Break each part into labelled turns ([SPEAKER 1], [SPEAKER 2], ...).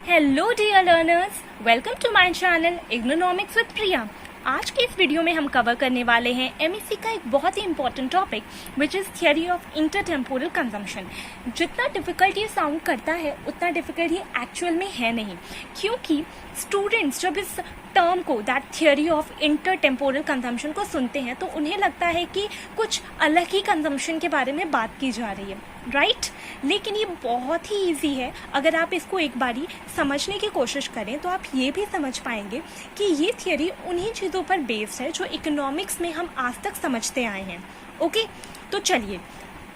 [SPEAKER 1] Hello dear learners, welcome to my channel Ignonomics with Priya. आज के इस वीडियो में हम कवर करने वाले हैं एमएससी का एक बहुत ही important topic which is theory of intertemporal consumption. जितना डिफिकल्ट ये साउंड करता है उतना डिफिकल्ट ये एक्चुअल में है नहीं, क्योंकि स्टूडेंट्स जब इस टर्म को that theory of intertemporal consumption को सुनते हैं तो उन्हें लगता है कि कुछ अलग ही कंजम्पशन के बारे में बात की जा रही है, राइट? लेकिन ये बहुत ही इजी है। अगर आप इसको एक बारी समझने की कोशिश करें तो आप ये भी समझ पाएंगे कि ये थियरी उन्हीं चीज़ों पर बेस्ड है जो इकोनॉमिक्स में हम आज तक समझते आए हैं। ओके, तो चलिए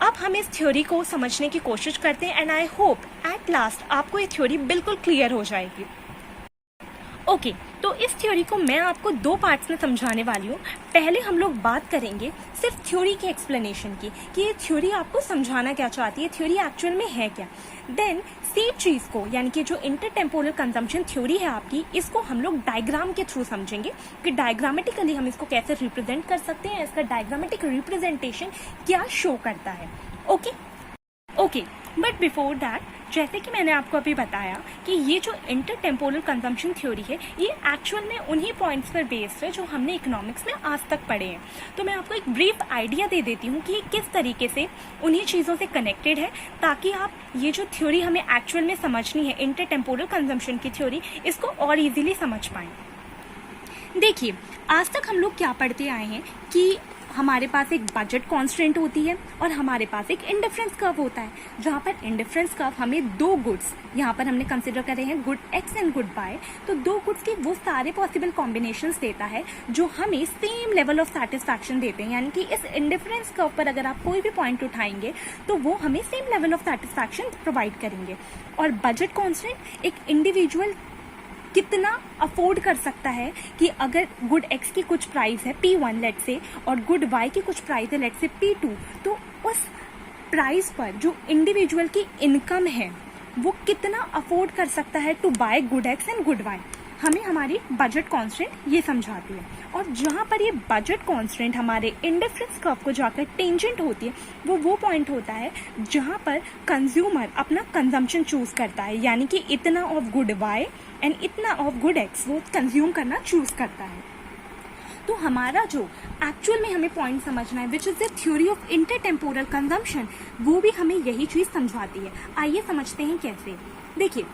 [SPEAKER 1] अब हम इस थ्योरी को समझने की कोशिश करते हैं and I hope at last आपको ये थ्योरी बिल्कुल क्लियर हो जाएगी। ओके, तो इस थ्योरी को मैं आपको दो पार्ट्स में समझाने वाली हूँ। पहले हम लोग बात करेंगे सिर्फ थ्योरी के एक्सप्लेनेशन की कि ये थ्योरी आपको समझाना क्या चाहती है, थ्योरी एक्चुअल में है क्या। देन सेम चीज़ को यानी कि जो इंटरटेम्पोरल कंजम्पशन थ्योरी है आपकी, इसको हम लोग डायग्राम के थ्रू समझेंगे कि डायग्रामेटिकली हम इसको कैसे रिप्रेजेंट कर सकते हैं, इसका डायग्रामेटिक रिप्रेजेंटेशन क्या शो करता है। ओके, बट बिफोर दैट, जैसे कि मैंने आपको अभी बताया कि ये जो इंटरटेम्पोरल कंजम्पशन थ्योरी है ये एक्चुअल में उन्हीं पॉइंट्स पर बेस्ड है जो हमने इकोनॉमिक्स में आज तक पढ़े हैं। तो मैं आपको एक ब्रीफ आइडिया दे देती हूँ कि ये किस तरीके से उन्हीं चीज़ों से कनेक्टेड है, ताकि आप ये जो थ्योरी हमें एक्चुअल में समझनी है इंटरटेम्पोरल कंजम्पशन की थ्योरी, इसको और ईजिली समझ पाएँ। देखिए, आज तक हम लोग क्या पढ़ते आए हैं कि हमारे पास एक बजट कांस्टेंट होती है और हमारे पास एक इंडिफरेंस कर्व होता है, जहाँ पर इंडिफरेंस कर्व हमें दो गुड्स, यहाँ पर हमने कंसिडर करे हैं good X and good Y, तो दो गुड्स के वो सारे पॉसिबल कॉम्बिनेशंस देता है जो हमें सेम लेवल ऑफ सेटिस्फैक्शन देते हैं। यानी कि इस इंडिफरेंस कर्व पर अगर आप कोई भी पॉइंट उठाएंगे तो वो हमें same level of satisfaction provide करेंगे। और बजट कांस्टेंट एक इंडिविजुअल कितना अफोर्ड कर सकता है कि अगर गुड एक्स की कुछ प्राइस है P1 लेट से और गुड वाई की कुछ प्राइस है लेट से P2, तो उस प्राइस पर जो इंडिविजुअल की इनकम है वो कितना अफोर्ड कर सकता है to buy good X and good Y, हमें हमारी बजट कांस्टेंट ये समझाती है। और जहाँ पर ये बजट कांस्टेंट हमारे इंडिफरेंस कर्व को जाकर टेंजेंट होती है वो पॉइंट होता है जहाँ पर कंज्यूमर अपना कंजम्पशन चूज करता है, यानी कि इतना ऑफ गुड वाई एंड इतना ऑफ गुड एक्स वो कंज्यूम करना चूज करता है। तो हमारा जो एक्चुअल में हमें पॉइंट समझना है which is the theory of intertemporal consumption, वो भी हमें यही चीज समझाती है। आइए समझते हैं कैसे। देखिए,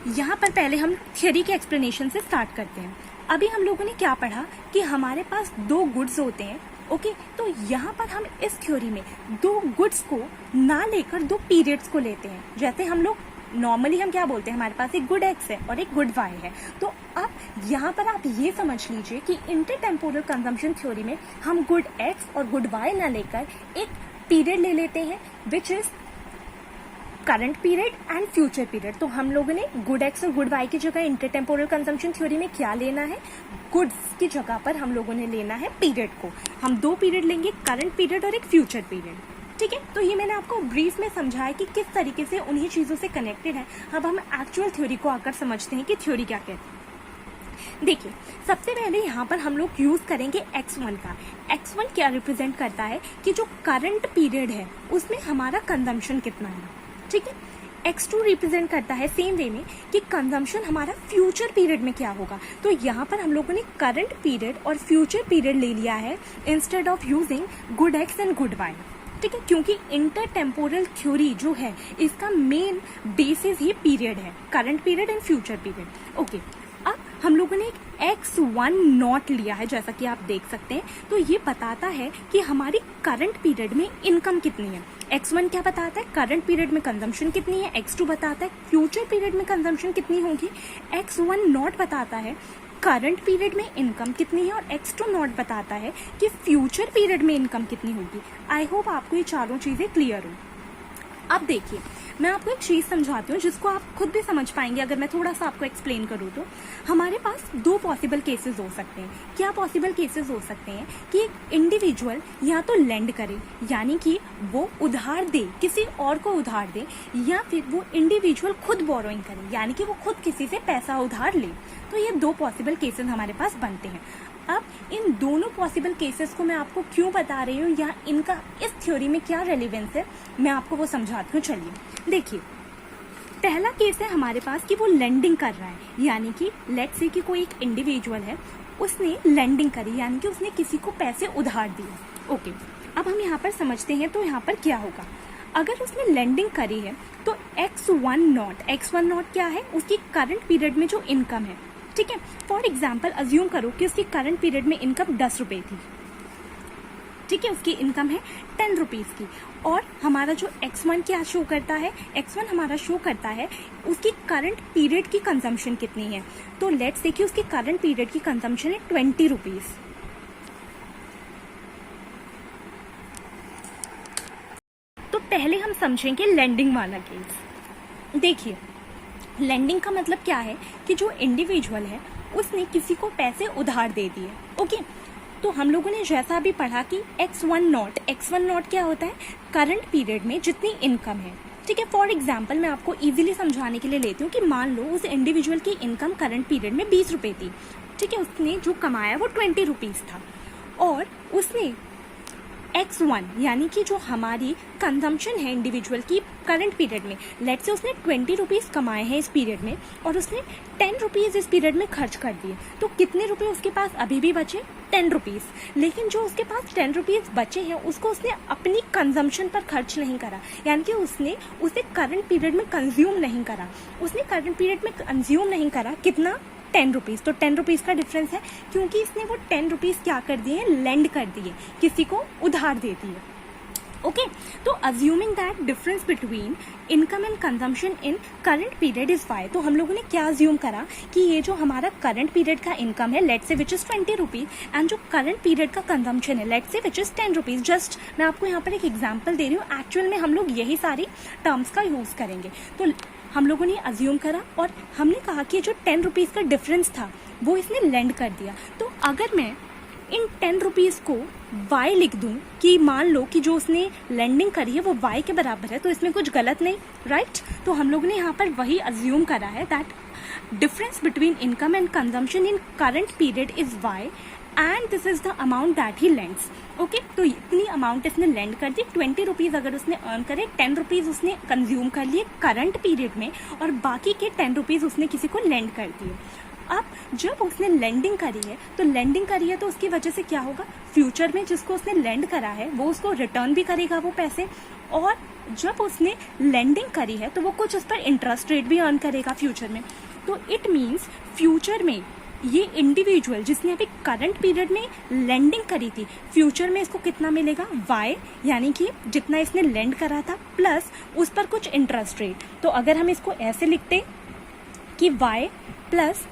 [SPEAKER 1] यहाँ पर पहले हम थ्योरी के एक्सप्लेनेशन से स्टार्ट करते हैं। अभी हम लोगों ने क्या पढ़ा कि हमारे पास दो गुड्स होते हैं। ओके, तो यहाँ पर हम इस थ्योरी में दो गुड्स को ना लेकर दो पीरियड्स को लेते हैं। जैसे हम लोग नॉर्मली हम क्या बोलते हैं, हमारे पास एक गुड एक्स है और एक गुड वाई है। तो अब यहाँ पर आप ये समझ लीजिए कि इंटरटेम्पोरल कंजम्पशन थ्योरी में हम गुड एक्स और गुड वाई ना लेकर एक पीरियड ले लेते हैं which is current period and future period. तो हम लोगों ने गुड एक्स और गुड वाई की जगह इंटरटेम्पोरल कंजम्पशन थ्योरी में क्या लेना है, गुड्स की जगह पर हम लोगों ने लेना है पीरियड को। हम दो पीरियड लेंगे, करंट पीरियड और एक फ्यूचर पीरियड। ठीक है, तो ये मैंने आपको ब्रीफ में समझाया कि किस तरीके से उन्हीं चीजों से कनेक्टेड है। अब हम एक्चुअल थ्योरी को आकर समझते हैं कि थ्योरी क्या कहती है। देखिए, सबसे पहले यहाँ पर हम लोग यूज करेंगे X1 का। X1 क्या रिप्रेजेंट करता है कि जो करंट पीरियड है उसमें हमारा कंजम्पशन कितना है। ठीक है, X2 रिप्रेजेंट करता है सेम वे में कि कंजम्पशन हमारा फ्यूचर पीरियड में क्या होगा। तो यहाँ पर हम लोगों ने करंट पीरियड और फ्यूचर पीरियड ले लिया है instead of using good X and good Y. ठीक है, क्योंकि इंटरटेम्पोरल थ्योरी जो है इसका मेन बेसिस ही पीरियड है, current period and future period. Okay, अब हम लोगों ने एक X1 नॉट लिया है, जैसा कि आप देख सकते हैं। तो ये बताता है कि हमारी करंट पीरियड में इनकम कितनी है। X1 क्या बताता है, करंट पीरियड में कंजम्पशन कितनी है। X2 बताता है फ्यूचर पीरियड में कंजम्पशन कितनी होगी। X1 नॉट बताता है करंट पीरियड में इनकम कितनी है और X2 नॉट बताता है कि फ्यूचर पीरियड में इनकम कितनी होगी। आई होप आपको ये चारों चीजें क्लियर हो। अब देखिए, मैं आपको एक चीज समझाती हूँ जिसको आप खुद भी समझ पाएंगे अगर मैं थोड़ा सा आपको एक्सप्लेन करूँ तो। हमारे पास दो पॉसिबल केसेस हो सकते हैं। क्या पॉसिबल केसेस हो सकते हैं कि एक इंडिविजुअल या तो लेंड करे, यानी कि वो उधार दे, किसी और को उधार दे, या फिर वो इंडिविजुअल खुद बोरोइंग करे, यानी कि वो खुद किसी से पैसा उधार ले। तो ये दो पॉसिबल केसेस हमारे पास बनते हैं। अब इन दोनों पॉसिबल केसेस को मैं आपको क्यों बता रही हूँ या इनका इस थ्योरी में क्या रेलिवेंस है, मैं आपको वो समझाती हूँ। चलिए देखिए, पहला केस है हमारे पास कि वो लेंडिंग कर रहा है, यानी कि लेट्स से कि कोई एक इंडिविजुअल है, उसने लेंडिंग करी, यानी कि उसने किसी को पैसे उधार दिए। ओके, अब हम यहाँ पर समझते हैं तो यहाँ पर क्या होगा। अगर उसने लेंडिंग करी है तो x1 नॉट क्या है, उसकी करंट पीरियड में जो इनकम है, ठीक है। फॉर एग्जाम्पल अज्यूम करो कि उसकी करंट पीरियड में इनकम 10 रुपए थी, ठीक है, उसकी इनकम है 10 रुपीज की, और हमारा जो x1 क्या शो करता है, x1 हमारा शो करता है उसकी करंट पीरियड की कंजम्पशन कितनी है। तो लेट्स देखिए उसकी करंट पीरियड की कंजम्पशन है 20 रुपीज। तो पहले हम समझेंगे लेंडिंग वाला केस। देखिए लेंडिंग का मतलब क्या है कि जो इंडिविजुअल है उसने किसी को पैसे उधार दे दिए। ओके, तो हम लोगों ने जैसा अभी पढ़ा कि x1 नॉट क्या होता है, करंट पीरियड में जितनी इनकम है, ठीक है। फॉर एग्जाम्पल मैं आपको इजीली समझाने के लिए लेती हूँ कि मान लो उस इंडिविजुअल की इनकम करंट पीरियड में 20 रुपए थी, ठीक है, उसने जो कमाया वो 20 रुपीज था, और उसने x1 यानी कि जो हमारी कंजम्पशन है इंडिविजुअल की करंट पीरियड में, लेट्स से उसने 20 रुपीज कमाए हैं इस पीरियड में और उसने 10 रुपीज इस पीरियड में खर्च कर दिए, तो कितने रुपए उसके पास अभी भी बचे, 10 रुपीज। लेकिन जो उसके पास 10 रुपीज बचे हैं उसको उसने अपनी कंजम्पशन पर खर्च नहीं करा, यानी कि उसे करंट पीरियड में कंज्यूम नहीं करा, उसने करंट पीरियड में कंज्यूम नहीं करा कितना, 10 रुपीज। तो 10 रुपीज का डिफरेंस है क्योंकि इसने वो 10 रुपीज क्या कर दिए, लेंड कर दिए, किसी को उधार दे दिए। ओके, तो assuming that difference between income and consumption in current period is 5, तो हम लोगों ने क्या अज्यूम करा कि ये जो हमारा करंट पीरियड का इनकम है let's say which is 20 rupees and जो करंट पीरियड का कंजम्पशन है let's say which is 10 rupees. Just मैं आपको यहाँ पर एक एग्जाम्पल दे रही हूँ, एक्चुअल में हम लोग यही सारी टर्म्स का यूज करेंगे। तो हम लोगों ने अज्यूम करा और हमने कहा कि जो 10 रुपीज का डिफरेंस था वो इसने लेंड कर दिया। तो अगर मैं इन 10 रुपीज को y लिख दूं कि मान लो कि जो उसने लेंडिंग करी है वो y के बराबर है, तो इसमें कुछ गलत नहीं, राइट। तो हम लोगों ने यहाँ पर वही अज्यूम करा है that difference between income and consumption in current period is y and this is the amount that he lends. Okay, तो इतनी अमाउंट इसने लेंड कर दी, 20 रुपीज अगर उसने अर्न करे, 10 रुपीज उसने कंज्यूम कर लिए करंट पीरियड में और बाकी के 10 रुपीज उसने किसी को लेंड कर दिए। अब जब उसने लेंडिंग करी है तो उसकी वजह से क्या होगा, फ्यूचर में जिसको उसने लेंड करा है वो उसको रिटर्न भी करेगा वो पैसे, और जब उसने लेंडिंग करी है तो वो कुछ उस पर इंटरेस्ट रेट भी अर्न करेगा फ्यूचर में। तो इट मीन्स फ्यूचर में ये इंडिविजुअल जिसने अभी करंट पीरियड में लेंडिंग करी थी, फ्यूचर में इसको कितना मिलेगा, y, यानी कि जितना इसने लेंड करा था प्लस उस पर कुछ इंटरेस्ट रेट। तो अगर हम इसको ऐसे लिखते कि y प्लस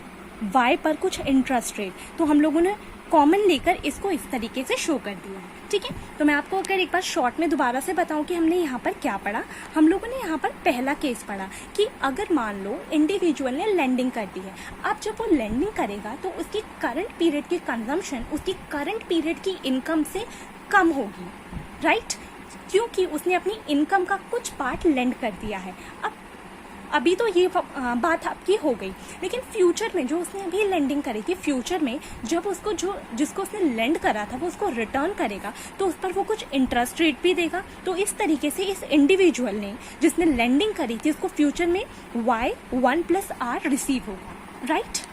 [SPEAKER 1] y पर कुछ इंटरेस्ट रेट, तो हम लोगों ने कॉमन लेकर इसको इस तरीके से शो कर दिया है, ठीक है। तो मैं आपको अगर एक बार शॉर्ट में दोबारा से बताऊं कि हमने यहाँ पर क्या पढ़ा, हम लोगों ने यहाँ पर पहला केस पढ़ा कि अगर मान लो इंडिविजुअल ने लेंडिंग कर दी है, अब जब वो लेंडिंग करेगा तो उसकी करंट पीरियड की कंजम्पशन उसकी करंट पीरियड की इनकम से कम होगी, राइट, क्योंकि उसने अपनी इनकम का कुछ पार्ट लेंड कर दिया है। अब अभी तो ये बात आपकी हो गई, लेकिन फ्यूचर में जो उसने अभी लेंडिंग करी थी, फ्यूचर में जब उसको जिसको उसने लेंड करा था वो उसको रिटर्न करेगा तो उस पर वो कुछ इंटरेस्ट रेट भी देगा। तो इस तरीके से इस इंडिविजुअल ने जिसने लेंडिंग करी थी उसको फ्यूचर में y1 + r रिसीव होगा, राइट।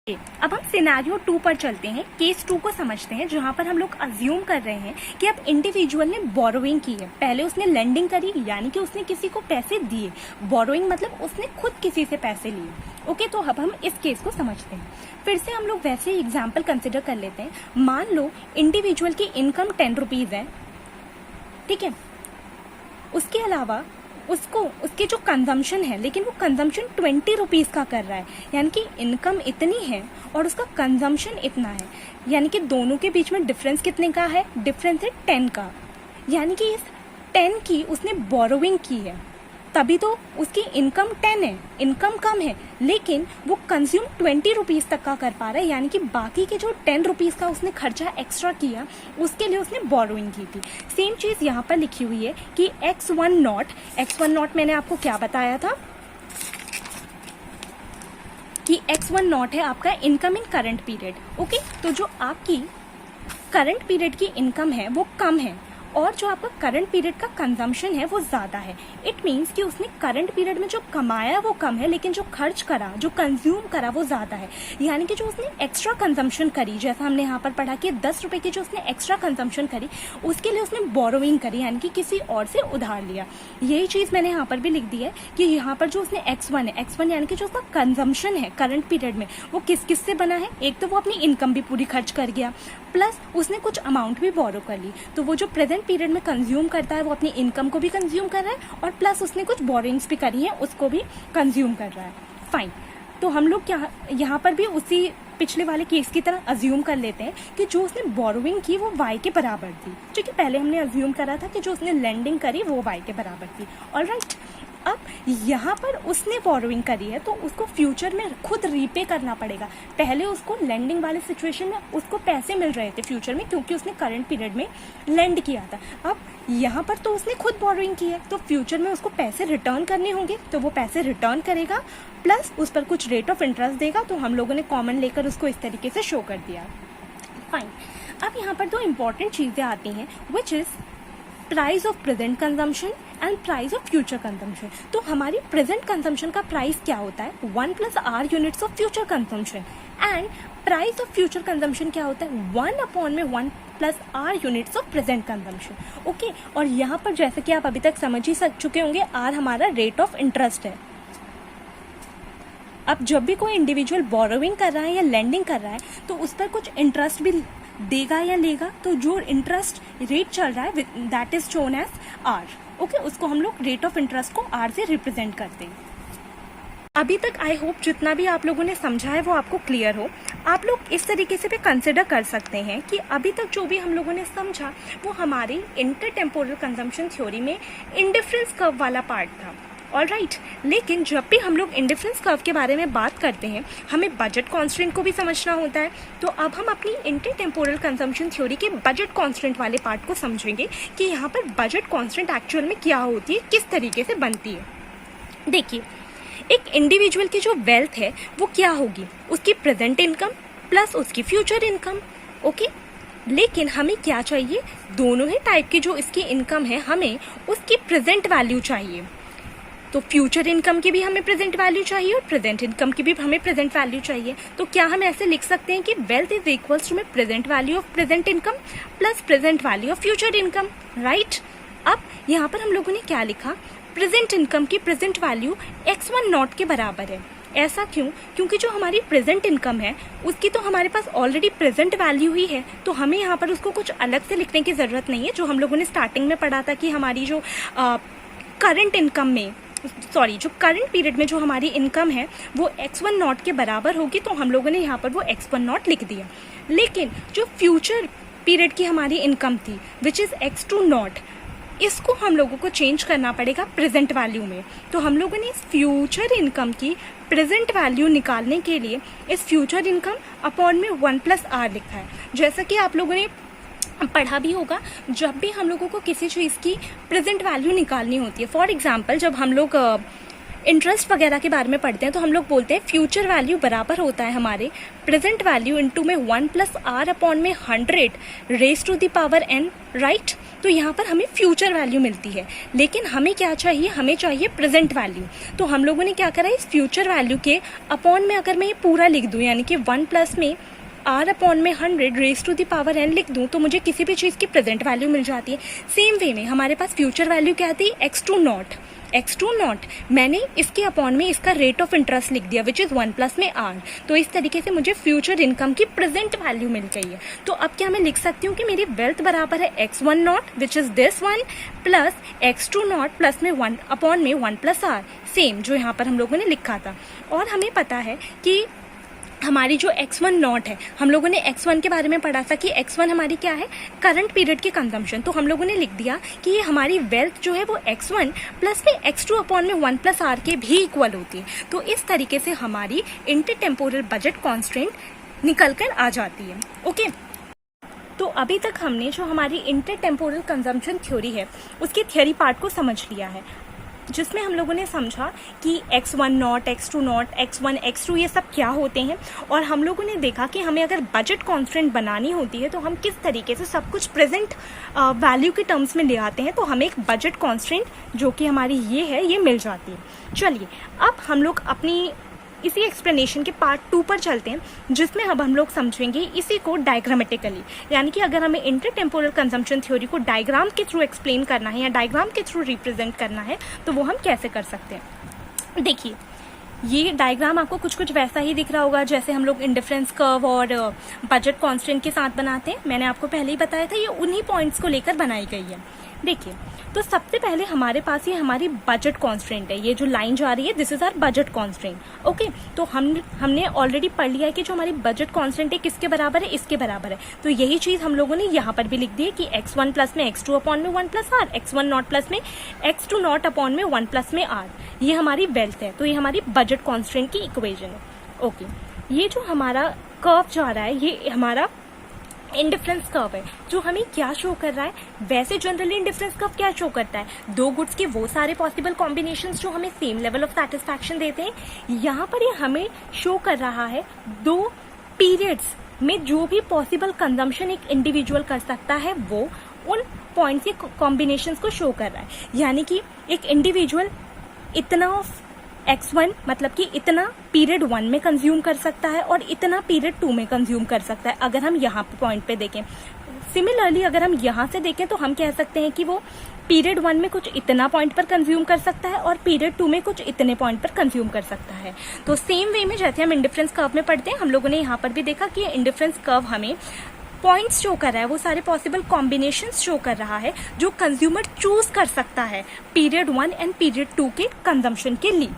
[SPEAKER 1] अब हम सिनेरियो 2 पर चलते हैं, केस 2 को समझते हैं, जहां पर हम लोग अज्यूम कर रहे हैं कि अब इंडिविजुअल ने बोरोइंग की है, पहले उसने लेंडिंग करी यानी कि उसने किसी को पैसे दिए, बोरोइंग मतलब उसने खुद किसी से पैसे लिए। ओके, तो अब हम इस केस को समझते हैं। फिर से हम लोग वैसे ही एग्जाम्पल कंसिडर कर लेते हैं। मान लो इंडिविजुअल की इनकम 10 रुपीज है, ठीक है, उसके अलावा उसके जो कंजम्पशन है, लेकिन वो कंजम्पशन 20 रुपीज का कर रहा है, यानी कि इनकम इतनी है और उसका कंजम्पशन इतना है, यानी कि दोनों के बीच में डिफरेंस कितने का है, डिफरेंस है 10 का, यानी कि इस 10 की उसने बोरोइंग की है, तभी तो उसकी इनकम 10 है, इनकम कम है, लेकिन वो कंज्यूम 20 रुपीज तक का कर पा रहा है, यानी कि बाकी के जो 10 रुपीज का उसने खर्चा एक्स्ट्रा किया उसके लिए उसने बोरोइंग की थी। सेम चीज यहाँ पर लिखी हुई है कि x1 नॉट मैंने आपको क्या बताया था कि x1 नॉट है आपका income in current period. Okay, तो जो आपकी करंट पीरियड की इनकम है वो कम है और जो आपका करंट पीरियड का कंजम्पशन है वो ज़्यादा है। इट मीन्स कि उसने करंट पीरियड में जो कमाया वो कम है, लेकिन जो खर्च करा, जो कंज्यूम करा वो ज़्यादा है। यानी कि जो उसने एक्स्ट्रा कंजम्पशन करी, जैसा हमने यहाँ पर पढ़ा कि 10 रुपये की जो उसने एक्स्ट्रा कंजम्पशन करी उसके लिए उसने बोरोइंग करी, यानी कि किसी और से उधार लिया। यही चीज़ मैंने यहाँ पर भी लिख दी है कि यहाँ पर जो उसने X1 है, X1 यानी कि जो उसका कंजम्पशन है करंट पीरियड में वो किस किस से बना है। एक तो वो अपनी इनकम भी पूरी खर्च कर गया, प्लस उसने कुछ अमाउंट भी बोरो कर ली। तो वो जो प्रेजेंट पीरियड में कंज्यूम करता है वो अपनी इनकम को भी कंज्यूम कर रहा है और प्लस उसने कुछ बोरिंग्स भी करी हैं उसको भी कंज्यूम कर रहा है। फाइन, तो हम लोग यहाँ पर भी उसी पिछले वाले केस की तरह अज्यूम कर लेते हैं कि जो उसने बोरोइंग की वो y के बराबर थी, क्योंकि पहले हमने अज्यूम करा था कि जो उसने लेंडिंग करी वो y के बराबर थी। ऑलराइट, अब यहाँ पर उसने बोरोइंग करी है तो उसको फ्यूचर में खुद रीपे करना पड़ेगा। पहले उसको लेंडिंग वाले सिचुएशन में उसको पैसे मिल रहे थे फ्यूचर में, क्योंकि उसने करंट पीरियड में लेंड किया था। अब यहाँ पर तो उसने खुद बोरोइंग की है तो फ्यूचर में उसको पैसे रिटर्न करने होंगे, तो वो पैसे रिटर्न करेगा प्लस उस पर कुछ रेट ऑफ इंटरेस्ट देगा। तो हम लोगों ने कॉमन लेकर उसको इस तरीके से शो कर दिया। फाइन, अब यहाँ पर दो इम्पॉर्टेंट चीज़ें आती हैं which is price of present consumption and price of future consumption. तो हमारी प्रेजेंट कंजम्पशन का प्राइस क्या होता है, 1 + R units of future consumption, and price of future consumption क्या होता है, 1/1 + R units of present consumption. Okay, और यहाँ पर जैसे कि आप अभी तक समझ ही चुके होंगे, R हमारा रेट ऑफ इंटरेस्ट है। अब जब भी कोई इंडिविजुअल बोरोइंग कर रहा है या लेंडिंग कर रहा है तो उस पर कुछ इंटरेस्ट भी देगा या लेगा, तो जो इंटरेस्ट रेट चल रहा है that is shown as R. Okay, उसको हम लोग रेट ऑफ इंटरेस्ट को आर से रिप्रेजेंट करते हैं। अभी तक आई होप जितना भी आप लोगों ने समझा है वो आपको क्लियर हो। आप लोग इस तरीके से भी कंसिडर कर सकते हैं कि अभी तक जो भी हम लोगों ने समझा वो हमारी इंटरटेम्पोरल कंजम्पशन थ्योरी में इंडिफरेंस कर्व वाला पार्ट था। ऑलराइट, लेकिन जब भी हम लोग इंडिफरेंस कर्व के बारे में बात करते हैं हमें बजट कॉन्स्टेंट को भी समझना होता है। तो अब हम अपनी इंटरटेम्पोरल कंजम्पशन थ्योरी के बजट कॉन्स्टेंट वाले पार्ट को समझेंगे कि यहाँ पर बजट कॉन्स्टेंट एक्चुअल में क्या होती है, किस तरीके से बनती है। देखिए, एक इंडिविजुअल की जो वेल्थ है वो क्या होगी, उसकी प्रेजेंट इनकम प्लस उसकी फ्यूचर इनकम। ओके, लेकिन हमें क्या चाहिए, दोनों ही टाइप की जो इसकी इनकम है हमें उसकी प्रेजेंट वैल्यू चाहिए। तो फ्यूचर इनकम की भी हमें प्रेजेंट वैल्यू चाहिए और प्रेजेंट इनकम की भी हमें प्रेजेंट वैल्यू चाहिए। तो क्या हम ऐसे लिख सकते हैं कि wealth is equals to present value of present income plus present value of future income, right. अब यहाँ पर हम लोगों ने क्या लिखा, प्रेजेंट इनकम की प्रेजेंट वैल्यू X1 के बराबर है। ऐसा क्यों, क्योंकि जो हमारी प्रेजेंट इनकम है उसकी तो हमारे पास ऑलरेडी प्रेजेंट वैल्यू ही है, तो हमें यहाँ पर उसको कुछ अलग से लिखने की ज़रूरत नहीं है। जो हम लोगों ने स्टार्टिंग में पढ़ा था कि हमारी जो करंट इनकम में जो करंट पीरियड में जो हमारी इनकम है वो X1 के बराबर होगी, तो हम लोगों ने यहाँ पर वो X1 लिख दिया। लेकिन जो फ्यूचर पीरियड की हमारी इनकम थी विच इज़ X2, इसको हम लोगों को चेंज करना पड़ेगा प्रेजेंट वैल्यू में। तो हम लोगों ने इस फ्यूचर इनकम की प्रेजेंट वैल्यू निकालने के लिए इस फ्यूचर इनकम अपॉन में 1 + R लिखा है। जैसा कि आप लोगों ने पढ़ा भी होगा, जब भी हम लोगों को किसी चीज़ की प्रेजेंट वैल्यू निकालनी होती है, फॉर एग्जांपल जब हम लोग इंटरेस्ट वगैरह के बारे में पढ़ते हैं तो हम लोग बोलते हैं फ्यूचर वैल्यू बराबर होता है हमारे प्रेजेंट वैल्यू इंटू में 1 + R अपॉन में 100 raise to the power n, right. तो यहाँ पर हमें फ्यूचर वैल्यू मिलती है, लेकिन हमें क्या चाहिए, हमें चाहिए प्रेजेंट वैल्यू। तो हम लोगों ने क्या करा, इस फ्यूचर वैल्यू के अपॉन में अगर मैं ये पूरा लिख दूँ, यानी कि 1 + में R अपॉन में 100 raise to the power n लिख दूँ, तो मुझे किसी भी चीज़ की प्रेजेंट वैल्यू मिल जाती है। सेम वे में हमारे पास फ्यूचर वैल्यू क्या थी, X2 मैंने इसके अपॉन में इसका रेट ऑफ इंटरेस्ट लिख दिया विच इज़ 1 + में R। तो इस तरीके से मुझे फ्यूचर इनकम की प्रेजेंट वैल्यू मिल गई है। तो अब क्या मैं लिख सकती हूँ कि मेरी वेल्थ बराबर है X1 which is this one plus X2 plus में 1 अपॉन में 1 + R, सेम जो यहाँ पर हम लोगों ने लिखा था। और हमें पता है कि हमारी जो X1 है, हम लोगों ने X1 के बारे में पढ़ा था कि X1 हमारी क्या है, करंट पीरियड की कंजम्पशन। तो हम लोगों ने लिख दिया कि ये हमारी वेल्थ जो है वो X1 प्लस में X2 अपॉन में 1 + R के भी इक्वल होती है। तो इस तरीके से हमारी इंटरटेम्पोरल बजट कॉन्स्टेंट निकल कर आ जाती है। ओके, तो अभी तक हमने जो हमारी इंटरटेम्पोरल कंजम्पशन थ्योरी है उसकी थियरी पार्ट को समझ लिया है। जिसमें हम लोगों ने समझा कि x1 not, x2 not, x1, x2 ये सब क्या होते हैं, और हम लोगों ने देखा कि हमें अगर बजट कॉन्स्टेंट बनानी होती है तो हम किस तरीके से सब कुछ प्रेजेंट वैल्यू के टर्म्स में ले आते हैं, तो हमें एक बजट कॉन्स्टेंट जो कि हमारी ये है ये मिल जाती है। चलिए अब हम लोग अपनी इसी एक्सप्लेनेशन के पार्ट 2 पर चलते हैं, जिसमें अब हम लोग समझेंगे इसी को डायग्रामेटिकली, यानी कि अगर हमें इंटरटेम्पोरल कंजम्पशन थ्योरी को डायग्राम के थ्रू एक्सप्लेन करना है या डायग्राम के थ्रू रिप्रेजेंट करना है तो वो हम कैसे कर सकते हैं। देखिए ये डायग्राम आपको कुछ कुछ वैसा ही दिख रहा होगा जैसे हम लोग इंडिफरेंस कर्व और बजट कांस्टेंट के साथ बनाते हैं। मैंने आपको पहले ही बताया था ये उन्हीं पॉइंट्स को लेकर बनाई गई है। देखिए तो सबसे पहले हमारे पास ये हमारी बजट कांस्टेंट है, ये जो लाइन जा रही है this is our budget constant. Okay, तो हमने ऑलरेडी पढ़ लिया है कि जो हमारी बजट कांस्टेंट है किसके बराबर है, इसके बराबर है। तो यही चीज हम लोगों ने यहाँ पर भी लिख दी है कि x1 प्लस में x2 अपॉन में 1 plus are, x1 not plus में x2 नॉट अपॉन में 1 प्लस में आर, ये हमारी वेल्थ है। तो ये हमारी बजट कांस्टेंट की इक्वेशन है। ओके, ये जो हमारा कर्व जा रहा है ये हमारा इंडिफरेंस कर्व है, जो हमें क्या शो कर रहा है। वैसे जनरली इंडिफरेंस कर्व क्या शो करता है, दो गुड्स के वो सारे पॉसिबल कॉम्बिनेशंस जो हमें सेम लेवल ऑफ सेटिस्फैक्शन देते हैं। यहाँ पर ये हमें शो कर रहा है दो पीरियड्स में जो भी पॉसिबल कंजम्पशन एक इंडिविजुअल कर सकता है वो उन पॉइंट्स के कॉम्बिनेशंस को शो कर रहा है। यानी कि एक इंडिविजुअल इतना ऑफ x1 मतलब कि इतना पीरियड 1 में कंज्यूम कर सकता है और इतना पीरियड 2 में कंज्यूम कर सकता है, अगर हम यहाँ पे पॉइंट पे देखें। सिमिलरली अगर हम यहाँ से देखें तो हम कह सकते हैं कि वो पीरियड 1 में कुछ इतना पॉइंट पर कंज्यूम कर सकता है और पीरियड 2 में कुछ इतने पॉइंट पर कंज्यूम कर सकता है। तो सेम वे में जैसे हम इंडिफरेंस कर्व में पढ़ते हैं, हम लोगों ने यहाँ पर भी देखा कि इंडिफरेंस कर्व हमें पॉइंट्स शो कर रहा है, वो सारे पॉसिबल कॉम्बिनेशंस शो कर रहा है जो कंज्यूमर चूज कर सकता है पीरियड 1 एंड पीरियड 2 के कंजम्पशन के लिए।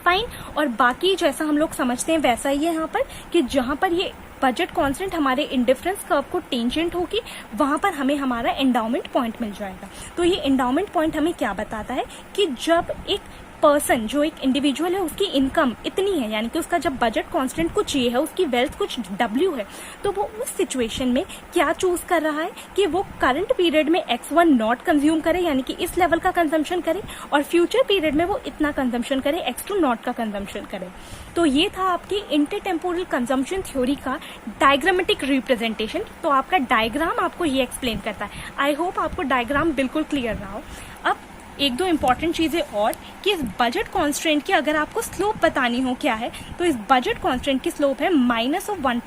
[SPEAKER 1] फाइन, और बाकी जैसा हम लोग समझते हैं वैसा ही है यहाँ पर कि जहां पर ये बजट कांस्टेंट हमारे इंडिफरेंस कर्व को टेंजेंट होगी वहां पर हमें हमारा एंडाउमेंट पॉइंट मिल जाएगा। तो ये एंडाउमेंट पॉइंट हमें क्या बताता है कि जब एक पर्सन जो एक इंडिविजुअल है उसकी इनकम इतनी है, यानी कि उसका जब बजट कांस्टेंट कुछ ये है, उसकी वेल्थ कुछ W है, तो वो उस सिचुएशन में क्या चूज कर रहा है कि वो करंट पीरियड में x1 नॉट कंज्यूम करे, यानी कि इस लेवल का कंजम्पशन करे, और फ्यूचर पीरियड में वो इतना कंजम्पशन करे, x2 नॉट का कंजम्पशन करे। तो ये था आपकी इंटरटेम्पोरल कंजम्पशन थ्योरी का डायग्रामेटिक रिप्रेजेंटेशन। तो आपका डायग्राम आपको ये एक्सप्लेन करता है। आई होप आपको डायग्राम बिल्कुल क्लियर रहा हो। अब एक दो इंपॉर्टेंट चीजें और कि इस बजट कांस्टेंट की अगर आपको स्लोप बतानी हो क्या है, तो इस बजट कांस्टेंट की स्लोप है -1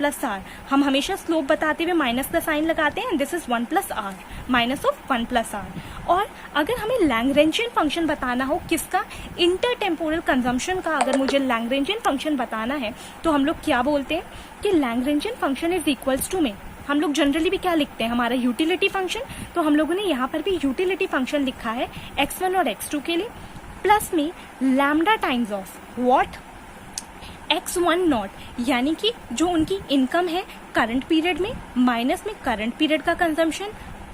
[SPEAKER 1] + r। हम हमेशा स्लोप बताते हुए माइनस का साइन लगाते हैं, दिस इज 1 + r, -1 + r। और अगर हमें लैग्रेंजियन फंक्शन बताना हो किसका, इंटरटेम्पोरल कंजम्पशन का, अगर मुझे लैग्रेंजियन फंक्शन बताना है तो हम लोग क्या बोलते हैं कि Lagrangian function is equals to में हम लोग जनरली भी क्या लिखते हैं, हमारा यूटिलिटी फंक्शन। तो हम लोगों ने यहाँ पर भी यूटिलिटी फंक्शन लिखा है x1 और x2 के लिए, प्लस में lambda times of what, x1 not, यानी कि जो उनकी इनकम है करंट पीरियड में, माइनस में करंट पीरियड का कंजम्पशन,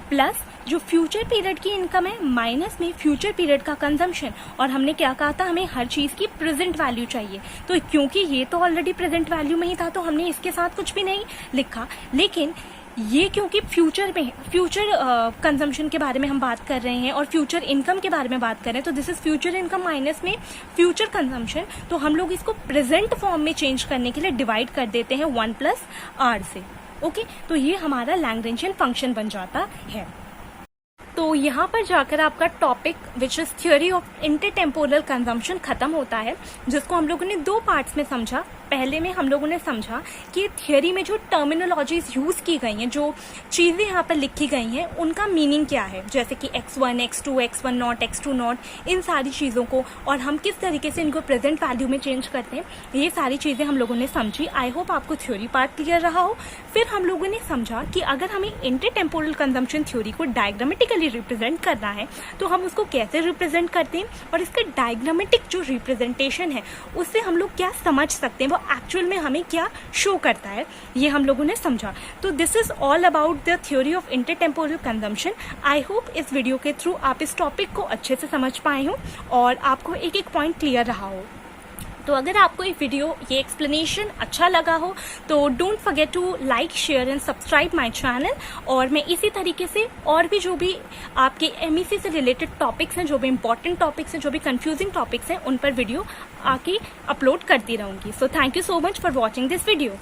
[SPEAKER 1] प्लस जो फ्यूचर पीरियड की इनकम है माइनस में फ्यूचर पीरियड का कंजम्पशन। और हमने क्या कहा था, हमें हर चीज की प्रेजेंट वैल्यू चाहिए। तो क्योंकि ये तो ऑलरेडी प्रेजेंट वैल्यू में ही था तो हमने इसके साथ कुछ भी नहीं लिखा, लेकिन ये क्योंकि फ्यूचर कंजम्पशन के बारे में हम बात कर रहे हैं और फ्यूचर इनकम के बारे में बात कर रहे हैं, तो this is future income minus में फ्यूचर कंजम्पशन। तो हम लोग इसको प्रेजेंट फॉर्म में चेंज करने के लिए डिवाइड कर देते हैं 1 + r से। ओके, तो ये हमारा लैग्रेंजियन फंक्शन बन जाता है। तो यहाँ पर जाकर आपका topic which is theory of intertemporal consumption खत्म होता है, जिसको हम लोगों ने 2 पार्ट्स में समझा। पहले में हम लोगों ने समझा कि थियोरी में जो टर्मिनोलॉजीज यूज की गई हैं, जो चीजें यहाँ पर लिखी गई हैं, उनका मीनिंग क्या है, जैसे कि x1, x2, x1 not, x2 not, इन सारी चीजों को, और हम किस तरीके से इनको प्रेजेंट वैल्यू में चेंज करते हैं, ये सारी चीजें हम लोगों ने समझी। आई होप आपको थ्योरी पार्ट क्लियर रहा हो। फिर हम लोगों ने समझा कि अगर हमें इंटरटेम्पोरल कंजम्पशन थ्योरी को डायग्रामेटिकली रिप्रेजेंट करना है तो हम उसको कैसे रिप्रेजेंट करते हैं, और इसका डायग्रामेटिक जो रिप्रेजेंटेशन है उससे हम लोग क्या समझ सकते हैं, वो एक्चुअल में हमें क्या शो करता है, ये हम लोगों ने समझा। तो this is all about the theory of intertemporal consumption. I hope इस वीडियो के थ्रू आप इस टॉपिक को अच्छे से समझ पाए हो और आपको एक एक पॉइंट क्लियर रहा हो। तो अगर आपको ये वीडियो, ये एक्सप्लेनेशन अच्छा लगा हो तो don't forget to like, share and subscribe my channel. और मैं इसी तरीके से और भी जो भी आपके MEC से रिलेटेड टॉपिक्स हैं, जो भी इंपॉर्टेंट टॉपिक्स हैं, जो भी कंफ्यूजिंग टॉपिक्स हैं, उन पर वीडियो आके अपलोड करती रहूंगी। So thank you so much for watching this video.